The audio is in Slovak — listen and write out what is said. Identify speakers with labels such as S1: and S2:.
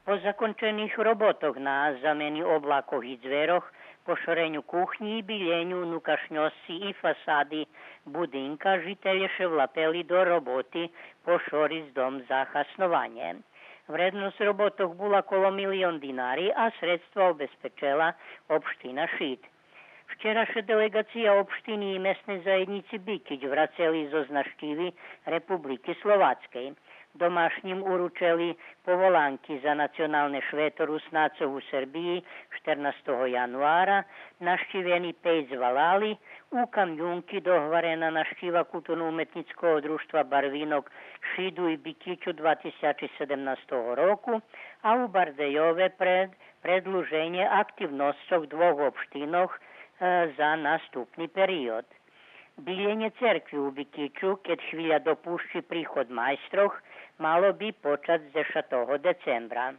S1: Po zakončených robotoch na zameni oblakoch i zveroch, po šorenju kuhnji i biljenju nukašnjosi i fasadi budinka, žitelje še vlapeli do roboti po šoric dom za hasnovanje. Vrednost robotoh bula kolo 1 000 000 dinari, a sredstva obezpečela opština Šid. Včera še delegacija opštini i mesne zajednici Bikič vraceli zo znaštivi Republike Slovackej. Domašnjim uručeli povolanky za nacionálne švetorusnácov u Srbiji 14. januára, naštiveni pejc valali, u Kamjunki dohvarena naštiva kulturno-umetnického društva Barvinok Šidu i Bikiču 2017 roku, a u Bardejove predluženje aktivnostov dvoch opštinoch za nastupni period. Biljenje cerkvi u Bikiču, keď chvíľa dopúšči príchod majstroch, malo by počať z 10. decembra.